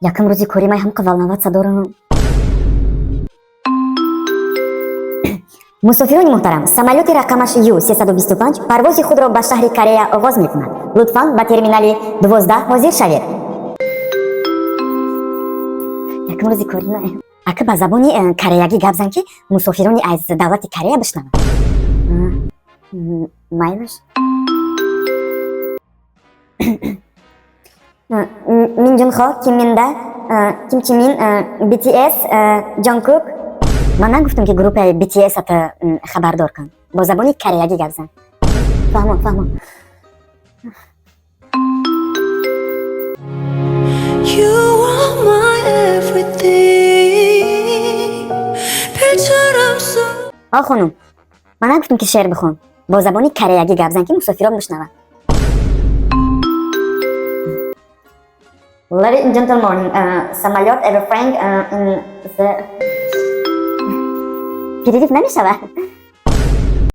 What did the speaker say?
Яким розі корімай хам волноваться дорого. Мусофирони муҳтарам, самолети рақамаш Ю-325 парвози худро ба шаҳри Корея оғоз мекунад. Лутфан ба терминали 12 ҳозир шавед. Яким рози корімай. Ака ба забони кореягӣ гап зан ки мусофирони аз давлати Корея бишнаванд. Майлаш. Мин Ҷунхо, Ким Минда, Ким Чи Мин, BTS, Ҷонкук. Ман нагуфтам ки группаи BTS-ата хабардор кун. Бо забони кореягӣ гап зан. Фаҳмо. You are my everything. 별처럼 쏟. خانم من نگفتم که شعر بخون. با زبانی کریگی گپ زن که مسافران بشنون. Ladies and gentlemen, самолет Air France in the... перерыв نمیشه.